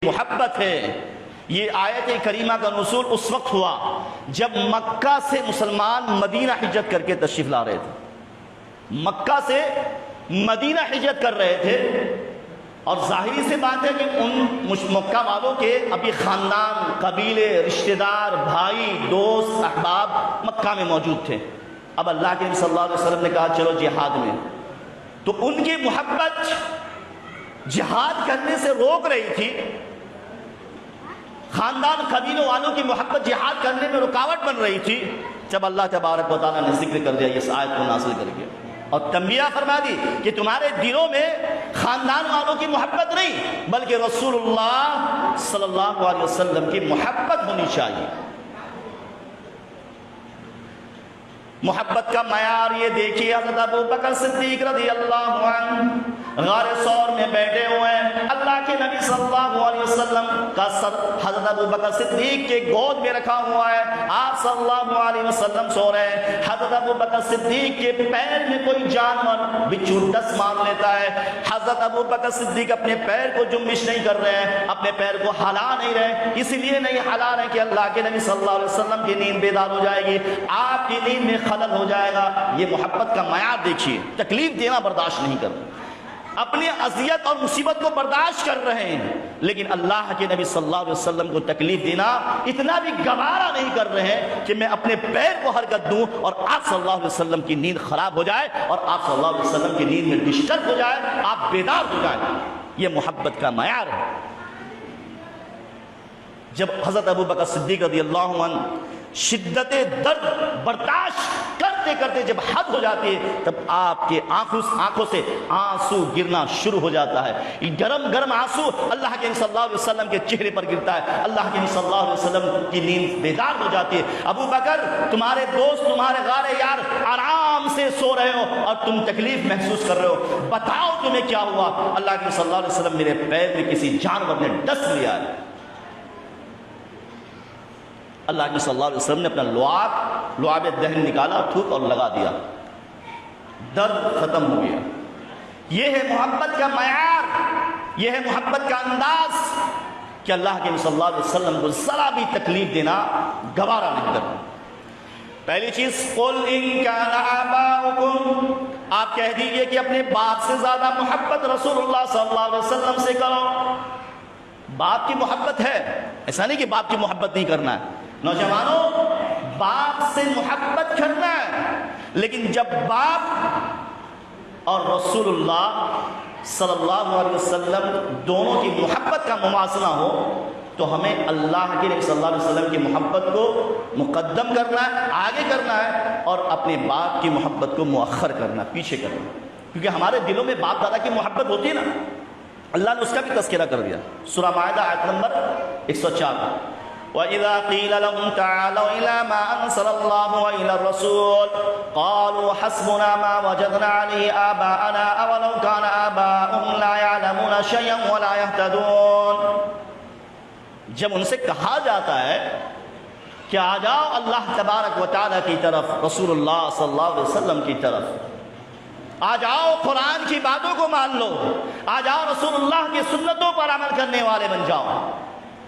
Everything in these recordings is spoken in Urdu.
محبت ہے۔ یہ آیت کریمہ کا نزول اس وقت ہوا جب مکہ سے مسلمان مدینہ ہجرت کر کے تشریف لا رہے تھے، مکہ سے مدینہ ہجرت کر رہے تھے، اور ظاہری سے بات ہے کہ ان مکہ والوں کے ابھی خاندان، قبیلے، رشتہ دار، بھائی، دوست، احباب مکہ میں موجود تھے۔ اب اللہ کے نبی صلی اللہ علیہ وسلم نے کہا چلو جہاد میں، تو ان کی محبت جہاد کرنے سے روک رہی تھی، خاندان قبیلوں والوں کی محبت جہاد کرنے میں رکاوٹ بن رہی تھی۔ جب اللہ تبارک و تعالیٰ نے ذکر کر دیا اس آیت کو نازل کر کے اور تنبیہ فرما دی کہ تمہارے دلوں میں خاندان والوں کی محبت نہیں بلکہ رسول اللہ صلی اللہ علیہ وسلم کی محبت ہونی چاہیے۔ محبت کا معیار یہ دیکھیے، حضرت ابو بکر صدیق رضی اللہ عنہ غار ثور میں بیٹھے ہوئے ہیں، اللہ کے نبی صلی اللہ علیہ وسلم کا سر حضرت ابو بکر صدیق کے گود میں رکھا ہوا ہے، آپ صلی اللہ علیہ وسلم سو رہے ہیں، حضرت ابو بکر صدیق کے پیر میں کوئی جانور بچھو ڈس مار لیتا ہے، حضرت ابو بکر صدیق اپنے پیر کو جنبش نہیں کر رہے ہیں، اپنے پیر کو ہلا نہیں رہے، اس لیے نہیں ہلا رہے کہ اللہ کے نبی صلی اللہ علیہ وسلم کی نیند بیدار ہو جائے گی، آپ کی نیند میں خلل ہو جائے گا۔ یہ محبت کا معیار دیکھیے، تکلیف دینا برداشت نہیں کر رہے، اپنی اذیت اور مصیبت کو برداشت کر رہے ہیں، لیکن اللہ کے نبی صلی اللہ علیہ وسلم کو تکلیف دینا اتنا بھی گوارا نہیں کر رہے ہیں کہ میں اپنے پیر کو حرکت دوں اور آپ صلی اللہ علیہ وسلم کی نیند خراب ہو جائے اور آپ صلی اللہ علیہ وسلم کی نیند میں ڈسٹرب ہو جائے، آپ بیدار ہو جائیں۔ یہ محبت کا معیار ہے۔ جب حضرت ابو بکر صدیق رضی اللہ عنہ شدت درد برداشت کرتے کرتے جب حد ہو جاتی ہے تب آپ کے آنکھوں سے آنسو گرنا شروع ہو جاتا ہے، گرم گرم آنسو اللہ کے نبی صلی اللہ علیہ وسلم کے چہرے پر گرتا ہے، اللہ کے نبی صلی اللہ علیہ وسلم کی نیند بیدار ہو جاتی ہے۔ ابو بکر، تمہارے دوست تمہارے غار یار آرام سے سو رہے ہو اور تم تکلیف محسوس کر رہے ہو، بتاؤ تمہیں کیا ہوا؟ اللہ کے نبی صلی اللہ علیہ وسلم، میرے پیر میں کسی جانور نے ڈس لیا ہے۔ اللہ کے صلی اللہ علیہ وسلم نے اپنا لعاب دہن نکالا، تھوک اور لگا دیا، درد ختم ہو گیا۔ یہ ہے محبت کا معیار، یہ ہے محبت کا انداز کہ اللہ کے صلی اللہ علیہ وسلم کو ذرا بھی تکلیف دینا گوارا نہیں کرنا۔ پہلی چیز، قُلْ إِن كَانَ آبَاؤُكُمْ، آپ کہہ دیجئے کہ اپنے باپ سے زیادہ محبت رسول اللہ صلی اللہ علیہ وسلم سے کرو۔ باپ کی محبت ہے، ایسا نہیں کہ باپ کی محبت نہیں کرنا ہے، نوجوانوں باپ سے محبت کرنا ہے، لیکن جب باپ اور رسول اللہ صلی اللہ علیہ وسلم دونوں کی محبت کا موازنہ ہو تو ہمیں اللہ کے نبی صلی اللہ علیہ وسلم کی محبت کو مقدم کرنا ہے، آگے کرنا ہے، اور اپنے باپ کی محبت کو مؤخر کرنا، پیچھے کرنا، کیونکہ ہمارے دلوں میں باپ دادا کی محبت ہوتی ہے نا، اللہ نے اس کا بھی تذکرہ کر دیا۔ سورہ مائدہ آیت نمبر 104، وَإِذَا قِيلَ لَهُمْ تَعَالَوْا إِلَى مَا أَنزَلَ اللَّهُ وَإِلَى الرَّسُولِ قَالُوا حَسْبُنَا مَا وَجَدْنَا عَلَيْهِ آبَاءَنَا أَوَلَوْ كَانَ آبَاؤُهُمْ لَا يَعْلَمُونَ شَيْئًا وَلَا يَهْتَدُونَ۔ جب ان سے کہا جاتا ہے کہ آ جاؤ اللہ تبارک و تعالیٰ کی طرف، رسول اللہ صلی اللہ علیہ وسلم کی طرف، آ جاؤ قرآن کی باتوں کو مان لو، آ جاؤ رسول اللہ کی سنتوں پر عمل کرنے والے بن جاؤ،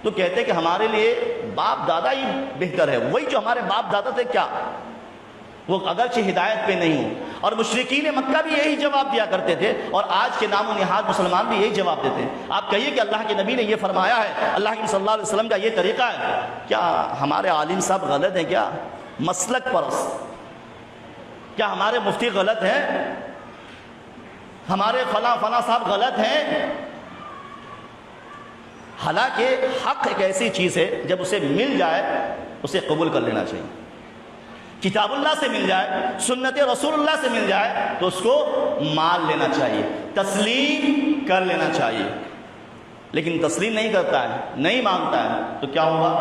تو کہتے ہیں کہ ہمارے لیے باپ دادا ہی بہتر ہے، وہی جو ہمارے باپ دادا تھے، کیا وہ اگرچہ ہدایت پہ نہیں ہوں۔ اور مشرکین مکہ بھی یہی جواب دیا کرتے تھے، اور آج کے نام و نہاد مسلمان بھی یہی جواب دیتے ہیں۔ آپ کہیے کہ اللہ کے نبی نے یہ فرمایا ہے، اللہ کے صلی اللہ علیہ وسلم کا یہ طریقہ ہے، کیا ہمارے عالم صاحب غلط ہیں؟ کیا مسلک پرست؟ کیا ہمارے مفتی غلط ہیں؟ ہمارے فلاں صاحب غلط ہیں؟ حالانکہ حق ایک ایسی چیز ہے جب اسے مل جائے اسے قبول کر لینا چاہیے، کتاب اللہ سے مل جائے، سنت رسول اللہ سے مل جائے تو اس کو مان لینا چاہیے، تسلیم کر لینا چاہیے، لیکن تسلیم نہیں کرتا ہے، نہیں مانتا ہے تو کیا ہوگا؟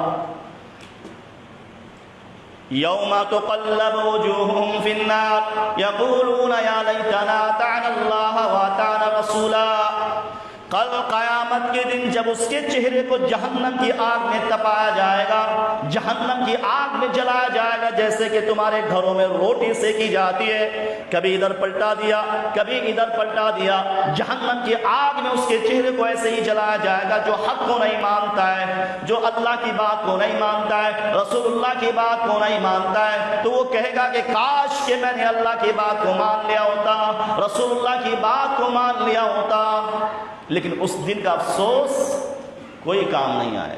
یوم تقلب وجوہہم فی النار یقولون یا لیتنا اطعنا اللہ واطعنا رسولا۔ کل قیامت کے دن جب اس کے چہرے کو جہنم کی آگ میں تپایا جائے گا، جہنم کی آگ میں جلایا جائے گا، جیسے کہ تمہارے گھروں میں روٹی سیکی جاتی ہے، کبھی ادھر پلٹا دیا کبھی ادھر پلٹا دیا، جہنم کی آگ میں اس کے چہرے کو ایسے ہی جلایا جائے گا۔ جو حق کو نہیں مانتا ہے، جو اللہ کی بات کو نہیں مانتا ہے، رسول اللہ کی بات کو نہیں مانتا ہے، تو وہ کہے گا کہ کاش کہ میں نے اللہ کی بات کو مان لیا ہوتا، رسول اللہ کی بات کو مان لیا ہوتا، لیکن اس دن کا افسوس کوئی کام نہیں آئے۔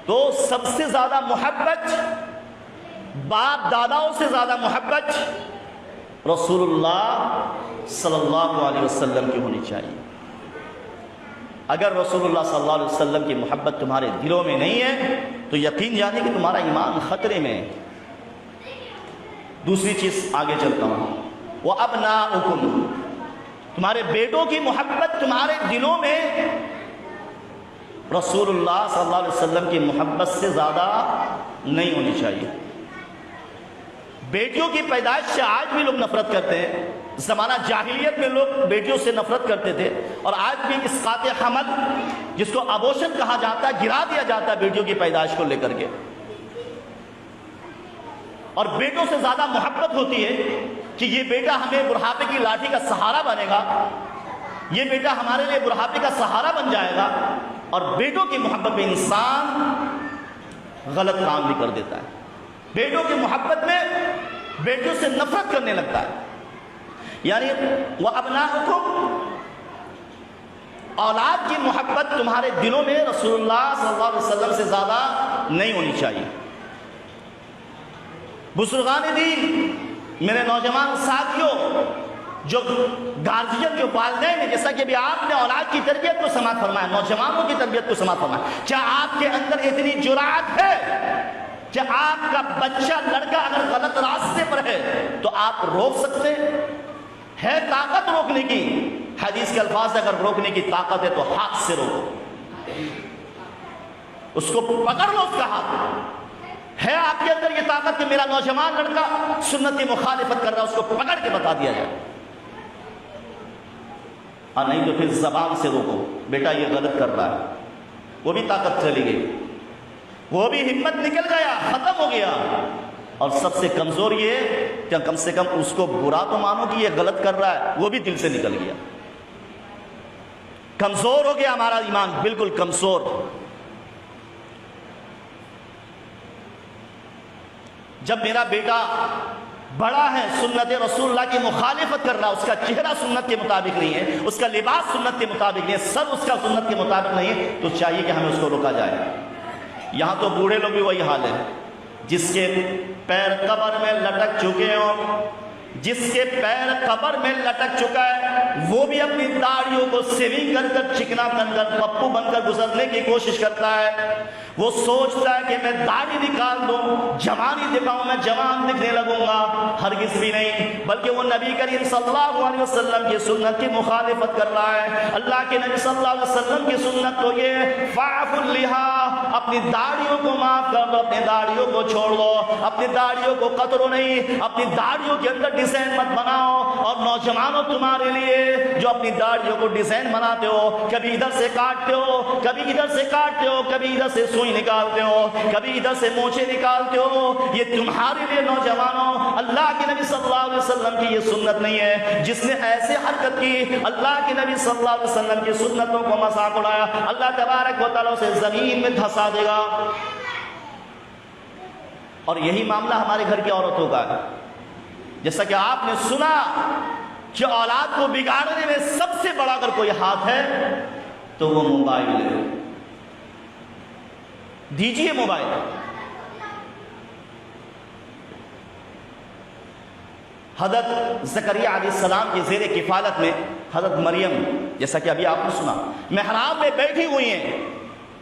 تو سب سے زیادہ محبت، باپ داداؤں سے زیادہ محبت رسول اللہ صلی اللہ علیہ وسلم کی ہونی چاہیے۔ اگر رسول اللہ صلی اللہ علیہ وسلم کی محبت تمہارے دلوں میں نہیں ہے تو یقین جانے کہ تمہارا ایمان خطرے میں ہے۔ دوسری چیز آگے چلتا ہوں، وَأَبْنَاؤُكُمْ، تمہارے بیٹوں کی محبت تمہارے دلوں میں رسول اللہ صلی اللہ علیہ وسلم کی محبت سے زیادہ نہیں ہونی چاہیے۔ بیٹیوں کی پیدائش سے آج بھی لوگ نفرت کرتے ہیں، زمانہ جاہلیت میں لوگ بیٹیوں سے نفرت کرتے تھے، اور آج بھی اسقاط حمل جس کو ابورشن کہا جاتا ہے گرا دیا جاتا ہے بیٹیوں کی پیدائش کو لے کر کے، اور بیٹوں سے زیادہ محبت ہوتی ہے کہ یہ بیٹا ہمیں بڑھاپے کی لاٹھی کا سہارا بنے گا، یہ بیٹا ہمارے لیے بڑھاپے کا سہارا بن جائے گا، اور بیٹوں کی محبت میں انسان غلط کام بھی کر دیتا ہے، بیٹوں کی محبت میں بیٹوں سے نفرت کرنے لگتا ہے۔ یعنی وَأَبْنَاؤُكُمْ، اولاد کی محبت تمہارے دلوں میں رسول اللہ صلی اللہ علیہ وسلم سے زیادہ نہیں ہونی چاہیے۔ بزرگان دین، میرے نوجوان ساتھیوں، جو گارجین، جو والدین ہیں، جیسا کہ ابھی آپ نے اولاد کی تربیت کو سماعت فرمایا، نوجوانوں کی تربیت کو سماعت فرمایا، کیا آپ کے اندر اتنی جرأت ہے کہ آپ کا بچہ لڑکا اگر غلط راستے پر ہے تو آپ روک سکتے ہیں؟ ہے طاقت روکنے کی؟ حدیث کے الفاظ اگر روکنے کی طاقت ہے تو ہاتھ سے روکو، اس کو پکڑ لو، اس کا ہاتھ ہے آپ کے اندر یہ طاقت کہ میرا نوجوان لڑکا سنت کی مخالفت کر رہا ہے، اس کو پکڑ کے بتا دیا جائے، اور نہیں تو پھر زبان سے روکو، بیٹا یہ غلط کر رہا ہے، وہ بھی طاقت چلی گئی، وہ بھی ہمت نکل گیا، ختم ہو گیا۔ اور سب سے کمزور یہ کہ کم سے کم اس کو برا تو مانو کہ یہ غلط کر رہا ہے، وہ بھی دل سے نکل گیا، کمزور ہو گیا ہمارا ایمان، بالکل کمزور۔ جب میرا بیٹا بڑا ہے، سنت رسول اللہ کی مخالفت کر رہا، اس کا چہرہ سنت کے مطابق نہیں ہے، اس کا لباس سنت کے مطابق نہیں ہے، سب اس کا سنت کے مطابق نہیں ہے، تو چاہیے کہ ہمیں اس کو روکا جائے۔ یہاں تو بوڑھے لوگ بھی وہی حال ہے، جس کے پیر قبر میں لٹک چکے ہوں، جس کے پیر قبر میں لٹک چکا ہے، وہ بھی اپنی داڑھیوں کو سیونگ کر کر چکنا بن کر پپو بن کر گزرنے کی کوشش کرتا ہے۔ وہ سوچتا ہے کہ میں داڑھی نکال دوں، جوانی دکھاؤں، میں جوان دکھنے لگوں گا، ہرگز بھی نہیں، بلکہ وہ نبی کریم صلی اللہ علیہ وسلم کی سنت کی مخالفت کر رہا ہے۔ اللہ کے نبی صلی اللہ علیہ وسلم کی سنت تو یہ فاعف اللحیٰ، اپنی داڑھیوں کو معاف کر دو، اپنی داڑھیوں کو چھوڑ دو، اپنی داڑھیوں کو قطرو نہیں، اپنی داڑھیوں کے اندر ڈیزائن مت بناؤ۔ اور نوجوانوں تمہارے لیے جو اپنی داڑھیوں کو ڈیزائن بناتے ہو، کبھی ادھر سے کاٹتے ہو، کبھی ادھر سے کاٹتے ہو، کبھی ادھر سے سوئی نکالتے ہو، کبھی ادھر سے مونچھیں نکالتے ہو، یہ تمہارے لیے نوجوانوں اللہ کے نبی صلی اللہ علیہ وسلم کی یہ سنت نہیں ہے۔ جس نے ایسے حرکت کی، اللہ کے نبی صلی اللہ علیہ وسلم کی سنتوں کو مذاق اڑایا، اللہ تبارک و تعالیٰ اسے زمین میں دھسا دے گا۔ اور یہی معاملہ ہمارے گھر کی عورتوں کا ہے، جیسا کہ آپ نے سنا کہ اولاد کو بگاڑنے میں سب سے بڑا اگر کوئی ہاتھ ہے تو وہ موبائل ہے۔ دیجئے موبائل۔ حضرت زکریا علیہ السلام کی زیر کفالت میں حضرت مریم، جیسا کہ ابھی آپ نے سنا، محراب میں بیٹھی ہوئی ہیں،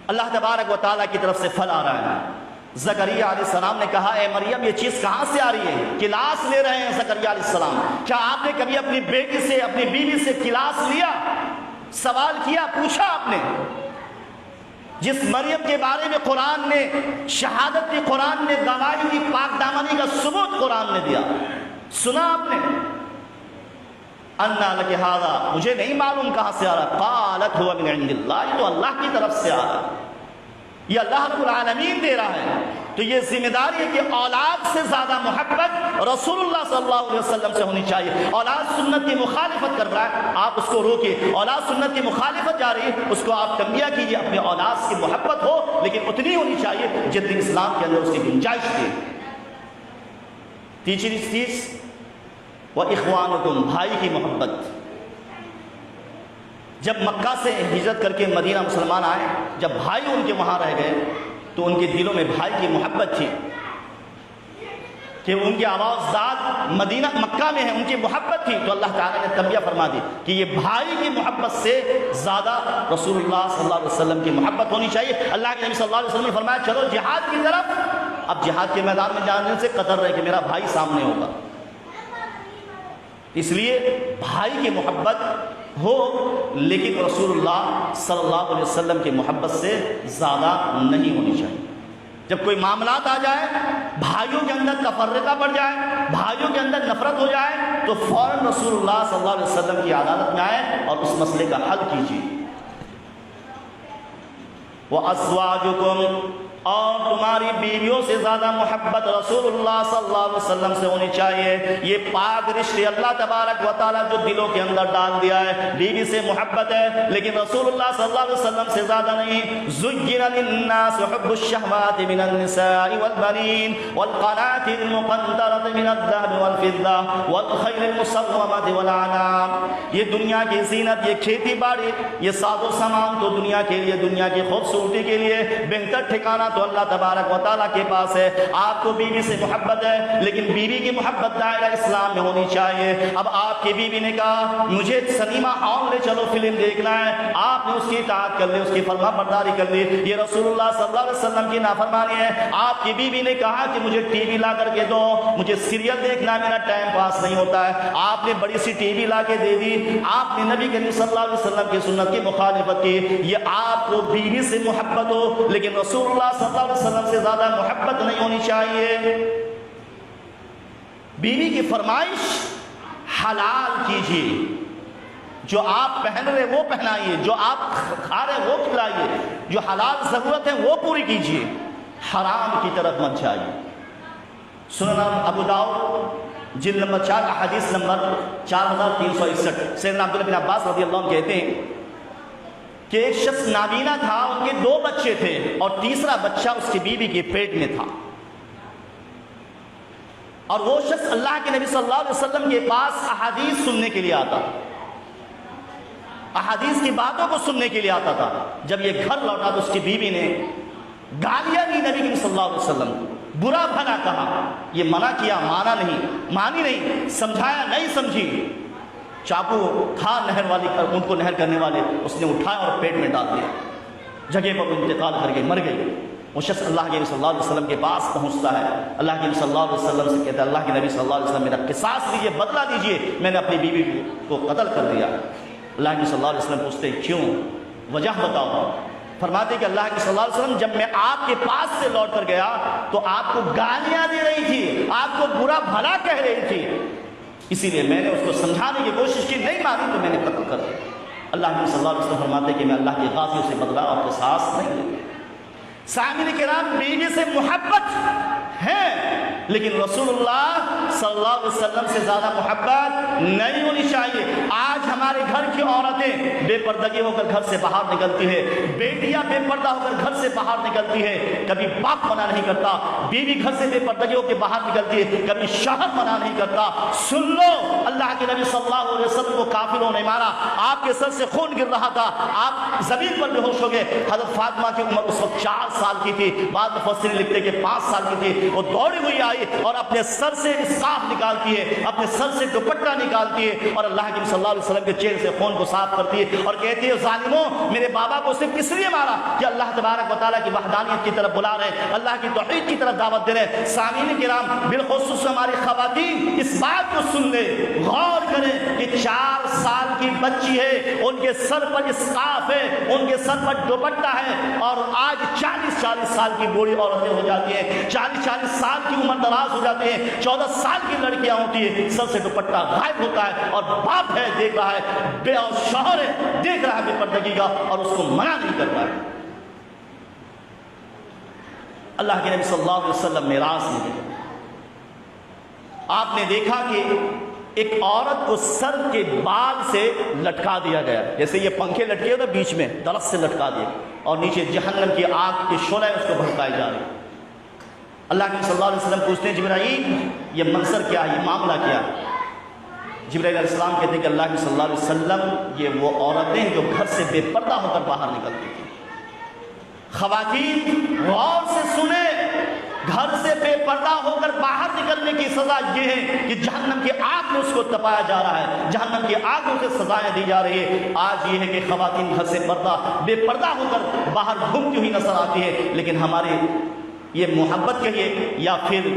اللہ تبارک و تعالیٰ کی طرف سے پھل آ رہا ہے۔ زکریا علیہ السلام نے کہا، اے مریم یہ چیز کہاں سے آ رہی ہے؟ کلاس لے رہے ہیں زکریا علیہ السلام۔ کیا آپ نے کبھی اپنی بیٹی سے، اپنی بیوی سے کلاس لیا؟ سوال کیا، پوچھا آپ نے؟ جس مریم کے بارے میں قرآن نے شہادت دی، قرآن نے گواہی دی، پاک دامنی کا ثبوت قرآن نے دیا، سنا آپ نے؟ انا لک ھذا، مجھے نہیں معلوم کہاں سے آ رہا، قالت هو من عند اللہ، یہ تو اللہ کی طرف سے آ رہا ہے، یہ اللہ رب العالمین دے رہا ہے۔ تو یہ ذمہ داری ہے کہ اولاد سے زیادہ محبت رسول اللہ صلی اللہ علیہ وسلم سے ہونی چاہیے۔ اولاد سنت کی مخالفت کر رہا ہے، آپ اس کو روکیے۔ اولاد سنت کی مخالفت جا رہی ہے، اس کو آپ تنبیہ کیجیے، اپنے اولاد کی محبت ہو لیکن اتنی ہونی چاہیے جتنی اسلام کے اندر اس کی گنجائش تھی۔ تیسری چیز وَإِخْوَانُكُمْ، بھائی کی محبت۔ جب مکہ سے ہجرت کر کے مدینہ مسلمان آئے، جب بھائی ان کے وہاں رہ گئے تو ان کے دلوں میں بھائی کی محبت تھی کہ ان کے آباء مدینہ مکہ میں ہیں، ان کی محبت تھی، تو اللہ تعالیٰ نے تنبیہ فرما دی کہ یہ بھائی کی محبت سے زیادہ رسول اللہ صلی اللہ علیہ وسلم کی محبت ہونی چاہیے۔ اللہ کے نبی صلی اللہ علیہ وسلم نے فرمایا چلو جہاد کی طرف۔ اب جہاد کے میدان میں جانے سے قدر رہے کہ میرا بھائی سامنے ہوگا، اس لیے بھائی کی محبت ہو لیکن رسول اللہ صلی اللہ علیہ وسلم کی محبت سے زیادہ نہیں ہونی چاہیے۔ جب کوئی معاملات آ جائے، بھائیوں کے اندر تفرقہ پڑ جائے، بھائیوں کے اندر نفرت ہو جائے، تو فوراً رسول اللہ صلی اللہ علیہ وسلم کی عدالت میں آئے اور اس مسئلے کا حل کیجیے۔ وَأَزْوَاجُكُمْ، اور تمہاری بیویوں سے زیادہ محبت رسول اللہ صلی اللہ علیہ وسلم سے ہونی چاہیے۔ یہ پاک رشتے اللہ تبارک و تعالیٰ جو دلوں کے اندر ڈال دیا ہے، بیوی سے محبت ہے لیکن رسول اللہ صلی اللہ علیہ وسلم سے زیادہ نہیں۔ زُيِّنَ لِلنَّاسِ حُبُّ الشَّهْوَاتِ مِنَ النِّسَاءِ وَالْبَنِينَ وَالْقَنَاطِيرِ الْمُقَنطَرَةِ مِنَ الذَّهَبِ وَالْفِضَّةِ وَالْخَيْلِ الْمُسَوَّمَةِ وَالْأَنْعَامِ، یہ دنیا کی زینت، یہ کھیتی باڑی، یہ ساز و سامان تو دنیا کے لیے، دنیا کی خوبصورتی کے لیے بہتر ٹھکانہ تو اللہ تبارک و تعالیٰ کے پاس ہے۔ آپ کو بیوی سے محبت ہے لیکن بیوی کی محبت دائرہ اسلام میں ہونی چاہیے۔ اب آپ کی بیوی نے کہا مجھے سنیما ہال لے چلو، فلم دیکھنا ہے، آپ نے اس کی اطاعت کر لی، اس کی فرما برداری کر لی، یہ رسول اللہ صلی اللہ علیہ وسلم کی نافرمانی ہے۔ آپ کی بیوی نے کہا کہ مجھے ٹی وی لا کر کے دو، مجھے سیریل دیکھنا، میرا ٹائم پاس نہیں ہوتا ہے، آپ نے بڑی سی ٹی وی لا کے دے دی، آپ نے نبی کریم صلی اللہ علیہ وسلم کی سنت کی مخالفت کی۔ یہ آپ کو بیوی سے محبت ہو لیکن رسول اللہ صلی اللہ علیہ وسلم سے زیادہ محبت نہیں ہونی چاہیے۔ بیوی کی فرمائش حلال کیجیے، جو آپ پہن رہے وہ پہنائیے، جو آپ کھا رہے وہ کھلائیے، جو حلال ضرورت ہے وہ پوری کیجیے، حرام کی طرف مت جائیے۔ سنن ابو داؤد جلد نمبر 4 حدیث نمبر 4361، سیدنا عبداللہ بن عباس رضی اللہ عنہ کہتے ہیں کہ ایک شخص نابینا تھا، ان کے 2 بچے تھے اور تیسرا بچہ اس کی بیوی کے پیٹ میں تھا، اور وہ شخص اللہ کے نبی صلی اللہ علیہ وسلم کے پاس احادیث سننے کے لیے آتا، احادیث کی باتوں کو سننے کے لیے آتا تھا۔ جب یہ گھر لوٹا تو اس کی بیوی نے گالیاں دی نبی صلی اللہ علیہ وسلم کو، برا بھلا کہا، یہ منع کیا، مانی نہیں، سمجھایا نہیں سمجھی، چاقو تھا نہر والی ان کو نہر کرنے والے، اس نے اٹھایا اور پیٹ میں ڈال دیا، جگہ پر انتقال کر گئی، مر گئی۔ وہ شخص اللہ کے نبی صلی اللہ علیہ وسلم کے پاس پہنچتا ہے، اللہ کے نبی صلی اللہ علیہ وسلم سے کہتا ہے اللہ کے نبی صلی اللہ علیہ وسلم میرا قصاص لیجیے، بدلہ دیجیے، میں نے اپنی بیوی کو قتل کر دیا۔ اللہ کے نبی صلی اللہ علیہ وسلم پوچھتے کیوں، وجہ بتاؤ۔ فرماتے کہ اللہ کے صلی اللہ علیہ وسلم جب میں آپ کے پاس سے لوٹ کر گیا تو آپ کو گالیاں دے رہی تھی، آپ کو برا بھلا کہہ رہی تھی، اسی لیے میں نے اس کو سمجھانے کی کوشش کی، نہیں مانی تو میں نے قتل کر دیا۔ اللہ کے صلی اللہ علیہ وسلم فرماتے کہ میں اللہ کے غازیوں سے بدلہ اور قصاص نہیں لیتا۔ سامعین کرام، بیوی سے محبت ہے لیکن رسول اللہ صلی اللہ علیہ وسلم سے زیادہ محبت نہیں ہونی چاہیے۔ آج ہمارے گھر کی عورتیں بے پردگی ہو کر گھر سے باہر نکلتی ہے، بیٹیاں بے پردہ ہو کر گھر سے باہر نکلتی ہے، کبھی باپ منع نہیں کرتا، بیوی گھر سے بے پردگی ہو کے باہر نکلتی ہے، کبھی شوہر منع نہیں کرتا۔ سن لو، اللہ کے نبی صلی اللہ علیہ وسلم کو کافروں نے مارا، آپ کے سر سے خون گر رہا تھا، آپ زمین پر بے ہوش ہو گئے۔ حضرت فاطمہ کی عمر اس وقت 4 سال کی تھی، بعد مفسرین لکھتے کہ 5 سال کی تھی، وہ دوڑی ہوئی آئی اور اپنے سر سے اسقاف نکالتی ہے، اپنے سر سے دوپٹہ نکالتی ہے اور اللہ کے صلی اللہ علیہ وسلم کے چہرے سے خون کو صاف کرتی ہے اور کہتی ہے ظالموں، میرے بابا کو صرف کس لیے مارا کہ اللہ تبارک و تعالیٰ کی وحدانیت کی طرف بلا رہے ہیں، اللہ کی توحید کی طرف دعوت دے رہے ہیں۔ سامعین کرام، بالخصوص ہماری خواتین اس بات کو سن لے، غور کریں کہ 4 سال کی بچی ہے، ان کے سر پر اسقاف ہے، ان کے سر پر دوپٹہ ہے، اور آج 40 سال کی بوڑھی عورتیں ہو جاتی ہیں، 40 سال کی عمر دراز ہو جاتی ہیں، 14 سال کی لڑکیاں ہوتی ہیں، سر سے دوپٹہ غائب ہوتا ہے، اور باپ ہے دیکھ رہا ہے، بے اور شوہر ہے دیکھ رہا ہے بے پردگی کا، اور اس کو منع نہیں کر رہا ہے۔ اللہ کے نبی صلی اللہ علیہ وسلم میراث میں گئے، آپ نے دیکھا کہ ایک عورت کو سر کے بال سے لٹکا دیا گیا، جیسے یہ پنکھے لٹکے ہوتے بیچ میں درخت سے لٹکا دیا، اور نیچے جہنم کی آگ کے شعلے اس کو بھڑکائے جا رہے۔ اللہ کے صلی اللہ علیہ وسلم پوچھتے ہیں جبرائیل یہ منظر کیا ہے، یہ معاملہ کیا؟ جبرائیل علیہ السلام کہتے ہیں کہ اللہ کے صلی اللہ علیہ وسلم یہ وہ عورتیں جو گھر سے بے پردہ ہو کر باہر نکلتی تھیں۔ خواتین غور سے سنیں، گھر سے بے پردہ ہو کر باہر نکلنے کی سزا یہ ہے کہ جہنم کی آگ میں اس کو تپایا جا رہا ہے، جہنم کی آگ میں اسے سزائیں دی جا رہی ہے۔ آج یہ ہے کہ خواتین گھر سے بے پردہ ہو کر باہر گھومتی ہوئی نظر آتی ہے، لیکن ہمارے یہ محبت کہیے یا پھر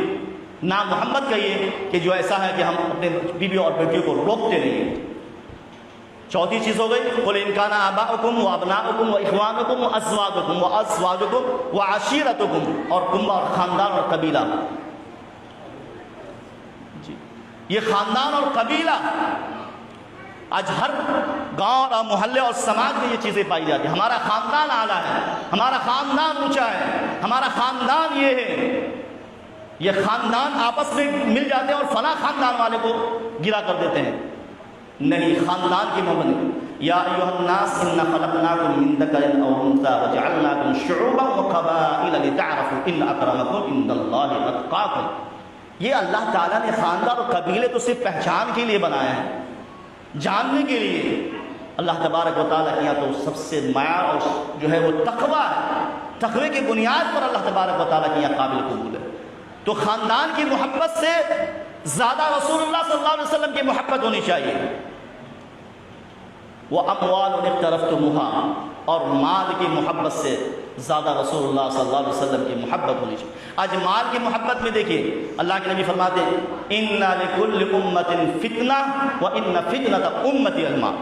نا محمد کہیے کہ جو ایسا ہے کہ ہم اپنے بیوی اور بیٹیوں کو روکتے نہیں ہیں۔ چوتھی چیز ہو گئی قل ان کان آباؤکم و ابناؤکم و اخوانکم و ازواجکم و عشیرتکم، اور کنبہ اور خاندان اور قبیلہ، جی یہ خاندان اور قبیلہ آج ہر گاؤں اور محلے اور سماج میں یہ چیزیں پائی جاتی ہیں۔ ہمارا خاندان اعلیٰ ہے، ہمارا خاندان اونچا ہے، ہمارا خاندان یہ ہے، یہ خاندان آپس میں مل جاتے ہیں اور فلاں خاندان والے کو گرا کر دیتے ہیں۔ نہیں، خاندان کی محبت نہیں۔ یا ایھا الناس انا خلقناکم من ذکر او انثی وجعلناکم شعوبا وقبائل لتعارفوا ان اکرمکم عند اللہ اتقاکم۔ یہ اللہ تعالیٰ نے خاندان اور قبیلے تو صرف پہچان کے لیے بنایا ہے، جاننے کے لیے۔ اللہ تبارک و تعالیٰ کے یہاں تو سب سے معیار اور جو ہے وہ تقویٰ ہے، تقوی کی بنیاد پر اللہ تبارک و تعالیٰ کے یہاں قابل قبول ہے۔ تو خاندان کی محبت سے زیادہ رسول اللہ صلی اللہ علیہ وسلم کی محبت ہونی چاہیے۔ وَأَمْوَالٌ اقْتَرَفْتُمُوهَا، اور مال کی محبت سے زیادہ رسول اللہ صلی اللہ علیہ وسلم کی محبت ہونی چاہیے۔ آج مال کی محبت میں دیکھیے اللہ کے نبی فرماتے ہیں اِنَّ لِكُلِّ أُمَّةٍ فِتْنَةً وَإِنَّ فِتْنَةَ أُمَّتِي الْمَالُ۔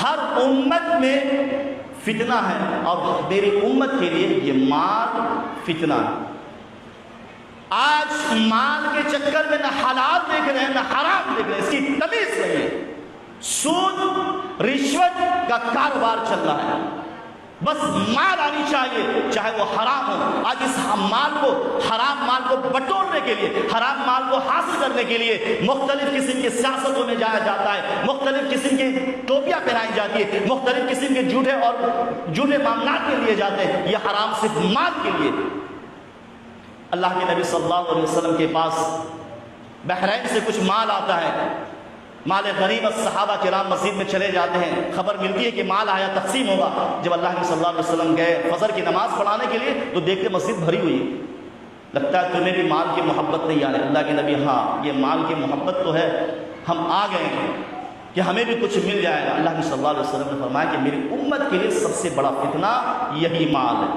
ہر امت میں فتنہ ہے، اور میری امت کے لیے یہ مال فتنہ ہے۔ آج مال کے چکر میں نہ حلال دیکھ رہے ہیں نہ حرام دیکھ رہے ہیں، اس کی تمیز نہیں ہے۔ سود رشوت کا کاروبار چل رہا ہے، بس مال آنی چاہیے چاہے وہ حرام ہو۔ آج اس مال کو، حرام مال کو بٹورنے کے لیے، حرام مال کو حاصل کرنے کے لیے مختلف قسم کی سیاستوں میں جایا جاتا ہے، مختلف قسم کی ٹوپیاں پہنائی جاتی ہے، مختلف قسم کے جھوٹے معاملات میں لیے جاتے ہیں۔ یہ حرام صرف مال کے لیے۔ اللہ کے نبی صلی اللہ علیہ وسلم کے پاس بحرین سے کچھ مال آتا ہے، مال غنیمت۔ صحابہ کرام مسجد میں چلے جاتے ہیں، خبر ملتی ہے کہ مال آیا، تقسیم ہوگا۔ جب اللہ کے صلی اللہ علیہ وسلم گئے فجر کی نماز پڑھانے کے لیے تو دیکھتے مسجد بھری ہوئی ہے۔ لگتا ہے تمہیں بھی مال کی محبت نہیں آ رہی۔ اللہ کے نبی ہاں یہ مال کی محبت تو ہے، ہم آ گئے ہیں کہ ہمیں بھی کچھ مل جائے گا۔ اللہ کے صلی اللہ علیہ وسلم نے فرمایا کہ میری امت کے لیے سب سے بڑا فتنہ یہی مال ہے،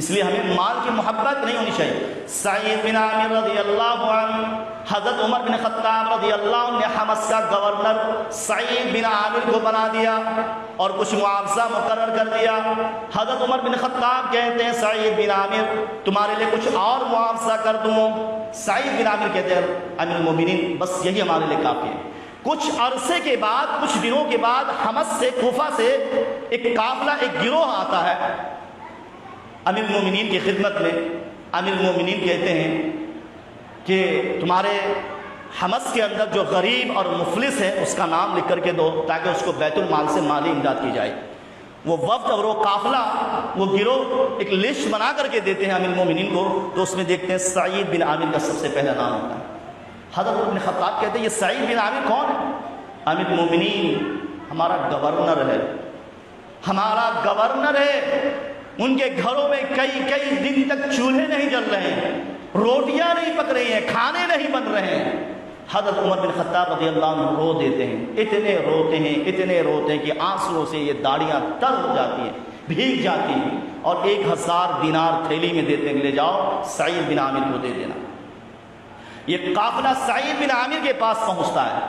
اس لیے ہمیں مال کی محبت نہیں ہونی چاہیے۔ سعید بن عامر رضی اللہ عنہ، حضرت عمر بن خطاب رضی اللہ عنہ نے حمص کا گورنر سعید بن عامر کو بنا دیا اور کچھ معاوضہ مقرر کر دیا۔ حضرت عمر بن خطاب کہتے ہیں سعید بن عامر تمہارے لیے کچھ اور معاوضہ کر دوں؟ سعید بن عامر کہتے ہیں امیر المومنین بس یہی ہمارے لیے کافی ہے۔ کچھ عرصے کے بعد، کچھ دنوں کے بعد حمص سے، کوفہ سے ایک قافلہ، ایک گروہ آتا ہے امیر المومنین کی خدمت میں۔ امیر المومنین کہتے ہیں کہ تمہارے حمص کے اندر جو غریب اور مفلس ہے اس کا نام لکھ کر کے دو تاکہ اس کو بیت المال سے مالی امداد کی جائے۔ وہ وفد اور وہ قافلہ، وہ گروہ ایک لسٹ بنا کر کے دیتے ہیں امیر المومنین کو، تو اس میں دیکھتے ہیں سعید بن عامر کا سب سے پہلا نام ہوتا ہے۔ حضرت ابن خطاب کہتے ہیں یہ سعید بن عامر کون ہے؟ امیر المومنین ہمارا گورنر ہے، ہمارا گورنر ہے۔ ان کے گھروں میں کئی دن تک چولہے نہیں جل رہے ہیں، روٹیاں نہیں پک رہی ہیں، کھانے نہیں بن رہے ہیں۔ حضرت عمر بن خطاب رضی اللہ عنہ رو دیتے ہیں، اتنے روتے ہیں کہ آنسوؤں سے یہ داڑیاں تر ہو جاتی ہیں، بھیگ جاتی ہیں، اور 1000 دینار تھیلی میں دیتے ہیں، لے جاؤ سعید بن عامر کو دے دینا۔ یہ قافلہ سعید بن عامر کے پاس پہنچتا ہے۔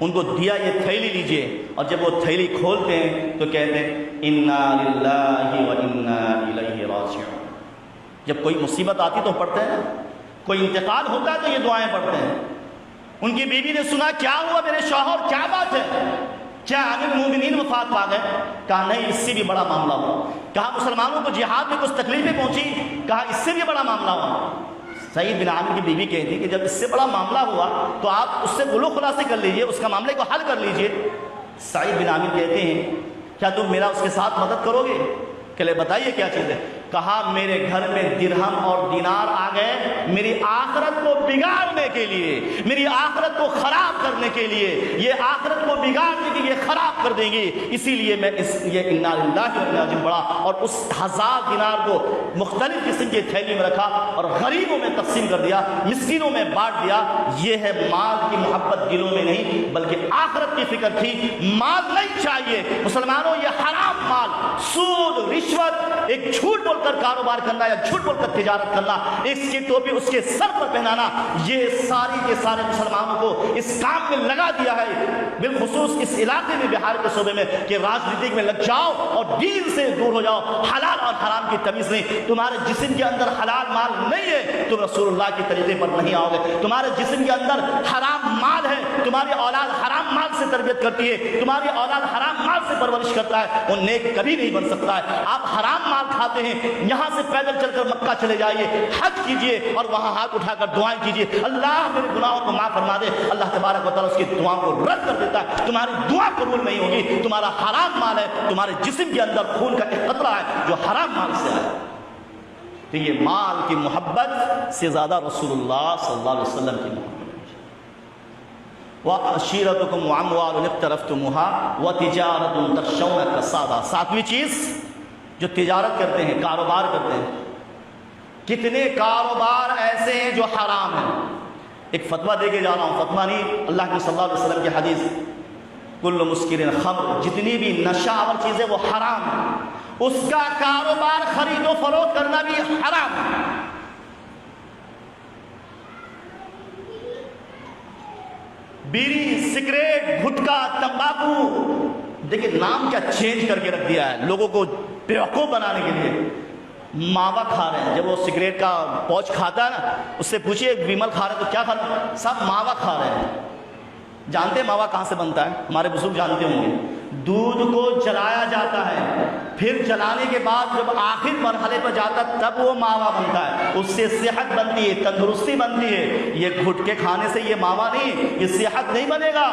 ان کو دیا یہ تھیلی لیجئے، اور جب وہ تھیلی کھولتے ہیں تو کہتے ہیں انا للہ و انا الیہ راجعون۔ جب کوئی مصیبت آتی تو پڑھتے ہیں، کوئی انتقال ہوتا ہے تو یہ دعائیں پڑھتے ہیں۔ ان کی بیوی نے سنا کیا ہوا میرے شوہر، کیا بات ہے، کیا امیر المومنین وفات پا گئے؟ کہا نہیں، اس سے بھی بڑا معاملہ ہوا۔ کہا مسلمانوں کو جہاد میں کچھ تکلیفیں پہنچی؟ کہا اس سے بھی بڑا معاملہ ہوا۔ سعید بن عامر کی بیوی کہتی کہ جب اس سے بڑا معاملہ ہوا تو آپ اس سے گلو خلاصے کر لیجئے، اس کا معاملے کو حل کر لیجئے۔ سعید بن عامر کہتے ہیں کیا تم میرا اس کے ساتھ مدد کرو گے؟ کہ بتائیے کیا چیز ہے؟ کہا میرے گھر میں درہم اور دینار آ گئے میری آخرت کو بگاڑنے کے لیے، میری آخرت کو خراب کرنے کے لیے، یہ آخرت کو بگاڑنے کے لیے خراب کر دیں گی، اسی لیے میں یہ انا للہ و انا الیہ بڑا، اور اس 1000 دینار کو مختلف قسم کی تھیلی میں رکھا اور غریبوں میں تقسیم کر دیا، مسکینوں میں بانٹ دیا۔ یہ ہے مال کی محبت دلوں میں نہیں بلکہ آخرت کی فکر تھی۔ مال نہیں چاہیے مسلمانوں، یہ حرام مال، سود، رشوت، ایک جھوٹ بول کر کاروبار کرنا یا جھوٹ بول کر تجارت کرنا، اس کی ٹوپی اس کے سر پر پہنانا، یہ ساری کے سارے مسلمانوں کو اس کام میں لگا دیا ہے، بالخصوص اس علاقے میں، بہار کے صوبے میں، کہ راجنیتی میں لگ جاؤ اور دین سے دور ہو جاؤ۔ حلال اور حرام کی تمیز نہیں، تمہارے جسم کے اندر حلال مال نہیں ہے تم رسول اللہ کے طریقے پر نہیں آؤ گے، تمہارے جسم کے اندر حرام مال ہے، تمہاری اولاد حرام مال سے تربیت کرتی ہے، تمہاری اولاد حرام مال سے پرورش کرتا ہے، وہ نیک کبھی نہیں بن سکتا ہے۔ آپ حرام مال کھاتے ہیں، یہاں سے پیدل چل کر مکہ چلے جائیے، حج کیجئے اور وہاں ہاتھ اٹھا کر دعائیں کیجئے، اللہ میرے گناہوں کو معاف فرما دے، اللہ تبارک و تعالیٰ اس کی دعاؤں کو رد کر دیتا ہے، تمہاری دعا قبول نہیں ہوگی، تمہارا حرام مال ہے، تمہارے جسم کے اندر خون کا ایک قطرہ ہے جو حرام مال سے ہے۔ تو یہ مال کی محبت سے زیادہ رسول اللہ صلی اللہ علیہ وسلم کی محبت۔ وَعَشِيرَتُكُمْ وَأَمْوَالٌ اقْتَرَفْتُمُوهَا وَتِجَارَةٌ تَخْشَوْنَ كَسَادَهَا۔ ساتویں چیز جو تجارت کرتے ہیں، کاروبار کرتے ہیں، کتنے کاروبار ایسے ہیں جو حرام ہیں۔ ایک فتویٰ دے کے جا رہا ہوں، فتویٰ نہیں، اللہ کے صلی اللہ علیہ وسلم کی حدیث، کل مسکر خمر، جتنی بھی نشہ اور چیزیں وہ حرام ہیں، اس کا کاروبار خرید و فروخت کرنا بھی حرام ہے۔ بیڑی، سگریٹ، گٹکا، تمباکو، دیکھیں نام کیا چینج کر کے رکھ دیا ہے لوگوں کو بیوقوف بنانے کے لیے۔ ماوا کھا رہے ہیں، جب وہ سگریٹ کا پوچھ کھاتا ہے نا، اس سے پوچھئے ویمل کھا رہے ہیں تو کیا کھا رہے ہیں؟ سب ماوا کھا رہے ہیں۔ جانتے ہیں ماوا کہاں سے بنتا ہے؟ ہمارے بزرگ جانتے ہوں گے۔ دودھ کو جلایا جاتا ہے، پھر جلانے کے بعد جب آخر مرحلے پر جاتا تب وہ ماوا بنتا ہے، اس سے صحت بنتی ہے، تندرستی بنتی ہے۔ یہ گھٹکے کھانے سے یہ ماوا نہیں، یہ صحت نہیں بنے گا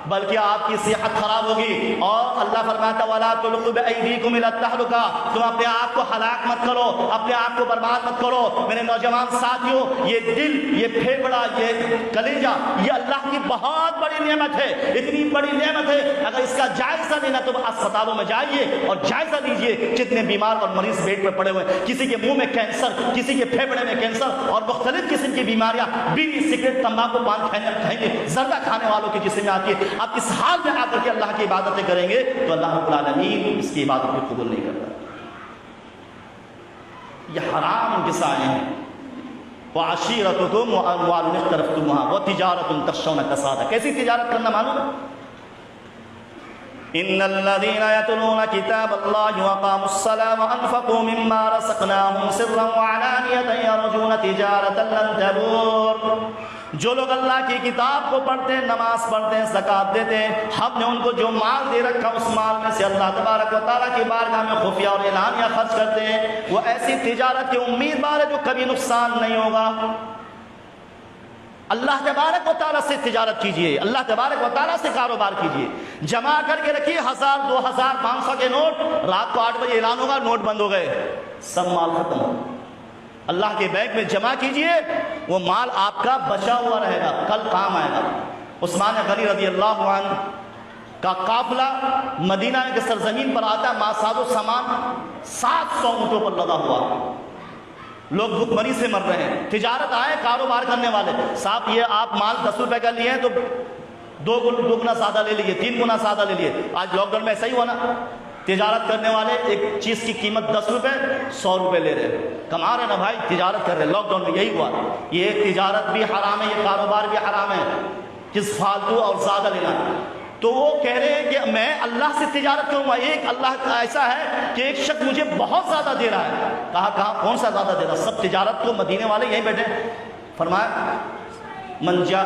بلکہ آپ کی صحت خراب ہوگی۔ اور اللہ فرماتا وَلَا تُلْقُوا بِأَيْدِيكُمْ إِلَى التَّهْلُكَةِ، تم اپنے آپ کو ہلاک مت کرو، اپنے آپ کو برباد مت کرو۔ میرے نوجوان ساتھیوں، یہ دل، یہ پھیپھڑا، یہ کلیجہ، یہ اللہ کی بہت بڑی نعمت ہے، اتنی بڑی نعمت ہے، اگر اس کا جائزہ لینا تو اسپتالوں میں جائیے اور جائزہ لیجئے کتنے بیمار اور مریض بیڈ پر پڑے ہوئے ہیں، کسی کے منہ میں کینسر، کسی کے پھیپھڑے میں کینسر اور مختلف قسم کی بیماریاں بیڑی، سگریٹ، تمباکو، پان کھائیں، زردہ کھانے والوں کے جسم میں آتی ہے۔ آپ اس حال میں آ کر کے اللہ کی عبادتیں کریں گے تو اللہ رب العالمین اس کی عبادت کو قبول نہیں کرتا۔ یہ حرام کے سائے ہیں۔ وَعَشِيرَتُكُمْ وَأَمْوَالٌ اقْتَرَفْتُمُوهَا وَتِجَارَةٌ تَخْشَوْنَ كَسَادَهَا۔ کیسی تجارت کرنا معلوم ہے؟ ان الذين يتلون كتاب الله وأقاموا الصلاة وأنفقوا مما رزقناهم سرا وعلانية يرجون تجارة لن تبور۔ جو لوگ اللہ کی کتاب کو پڑھتے ہیں، نماز پڑھتے ہیں، زکوٰۃ دیتے ہیں، ہم نے ان کو جو مال دے رکھا اس مال میں سے اللہ تبارک و تعالیٰ کی بارگاہ میں خفیہ اور اعلانیہ خرچ کرتے ہیں، وہ ایسی تجارت کے امیدوار ہے جو کبھی نقصان نہیں ہوگا۔ اللہ تبارک و تعالیٰ سے تجارت کیجئے، اللہ تبارک و تعالیٰ سے کاروبار کیجئے، جمع کر کے رکھیے 1000، 2000، 500 کے نوٹ، رات کو 8 بجے اعلان ہوگا نوٹ بند ہو گئے، سب مال ختم۔ اللہ کے بینک میں جمع کیجئے، وہ مال آپ کا بچا ہوا رہے گا، کل کام آئے گا۔ عثمان غنی رضی اللہ عنہ کا قافلہ مدینہ کے سرزمین پر آتا ہے، ماساد و سامان 700 اونٹوں پر لگا ہوا، لوگ بھوک مری سے مر رہے ہیں۔ تجارت آئے کاروبار کرنے والے، صاحب یہ آپ مال 10 روپے کا لیے ہیں تو 2 گنا سادہ لے لیجیے، 3 گنا سادہ لے لیے۔ آج لاک ڈاؤن میں ایسا ہی ہوا نا، تجارت کرنے والے ایک چیز کی قیمت 10 روپے 100 روپے لے رہے ہیں، کما رہے نا بھائی، تجارت کر رہے ہیں۔ لاک ڈاؤن میں یہی ہوا، یہ تجارت بھی حرام ہے، یہ کاروبار بھی حرام ہے۔ کہ فالتو اور زیادہ لینا. تو وہ کہہ رہے ہیں کہ میں اللہ سے تجارت کروں گا. ایک اللہ کا ایسا ہے کہ ایک شخص مجھے بہت زیادہ دے رہا ہے. کہا کون سا زیادہ دے رہا؟ سب تجارت کو مدینے والے یہیں بیٹھے. فرمایا من جاء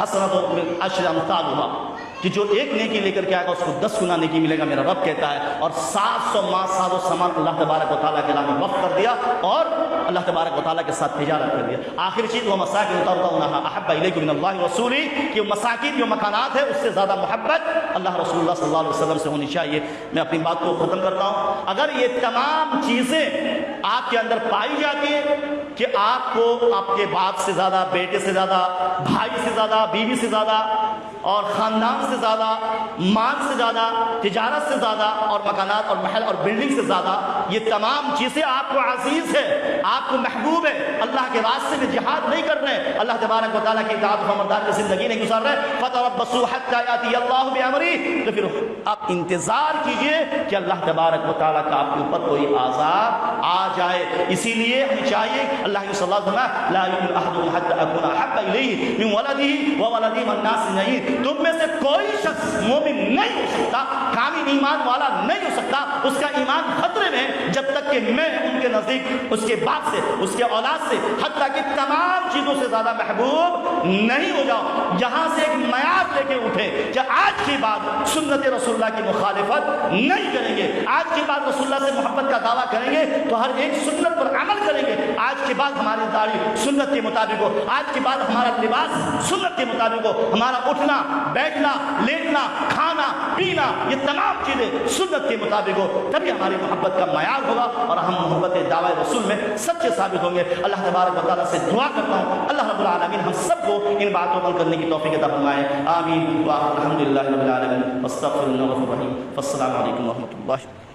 حسنۃ من عشر امثالها، کہ جو ایک نیکی لے کر کے آئے گا اس کو 10 گنا نیکی ملے گا. میرا رب کہتا ہے. اور 700 ماہ ساز و سامان اللہ تبارک و تعالیٰ کے نام میں وقف کر دیا اور اللہ تبارک و تعالیٰ کے ساتھ تجارت کر دیا. آخری چیز وہ مساکن ترضونها احب الیکم من اللہ ورسولہ، کہ مساکین جو مکانات ہے اس سے زیادہ محبت اللہ رسول اللہ صلی اللہ علیہ وسلم سے ہونی چاہیے. میں اپنی بات کو ختم کرتا ہوں. اگر یہ تمام چیزیں آپ کے اندر پائی جاتی ہیں کہ آپ کو آپ کے باپ سے زیادہ، بیٹے سے زیادہ، بھائی سے زیادہ، بیوی سے زیادہ اور خاندان سے زیادہ، مال سے زیادہ، تجارت سے زیادہ اور مکانات اور محل اور بلڈنگ سے زیادہ، یہ تمام چیزیں آپ کو عزیز ہے، آپ کو محبوب ہے، اللہ کے راستے میں جہاد نہیں کر رہے، اللہ تبارک و تعالیٰ کی اطاعت و فرمانبرداری کی زندگی نہیں گزار رہے، فتربصوا حتی یاتی اللہ بامرہ، تو پھر آپ انتظار کیجئے کہ اللہ تبارک و تعالیٰ کا آپ کے اوپر کوئی عذاب آ جائے. اسی لیے ہمیں چاہیے اللہ صلی اللہ علیہ وسلم لا یؤمن احدکم حتی اکون احب الیہ من ولدہ وولدہ والناس اجمعین. تم میں سے کوئی شخص مومن نہیں ہو سکتا، کامل ایمان والا نہیں ہو سکتا، اس کا ایمان خطرے میں جب تک کہ میں ان کے نزدیک اس کے باپ سے، اس کے اولاد سے، حتیٰ کہ تمام چیزوں سے زیادہ محبوب نہیں ہو جاؤ. یہاں سے ایک معیار لے کے اٹھے کہ آج کے بعد سنت رسول اللہ کی مخالفت نہیں کریں گے، آج کے بعد رسول اللہ سے محبت کا دعویٰ کریں گے تو ہر ایک سنت پر عمل کریں گے. آج کے بعد ہماری داڑھی سنت کے مطابق ہو، آج کے بعد ہمارا لباس سنت کے مطابق ہو، ہمارا اٹھنا بیٹھنا لیٹنا کھانا پینا یہ تمام چیزیں سنت کے مطابق ہو. تبھی ہماری محبت کا معیار ہوگا اور ہم محبت دعوی رسول میں سچے ثابت ہوں گے. اللہ تبارک و تعالیٰ سے دعا کرتا ہوں اللہ رب العالمین ہم سب کو ان باتوں پر کرنے کی توفیق عطا فرمائے. آمین. الحمد للہ رب العالمین. استغفر اللہ الرحیم. السلام علیکم ورحمۃ اللہ.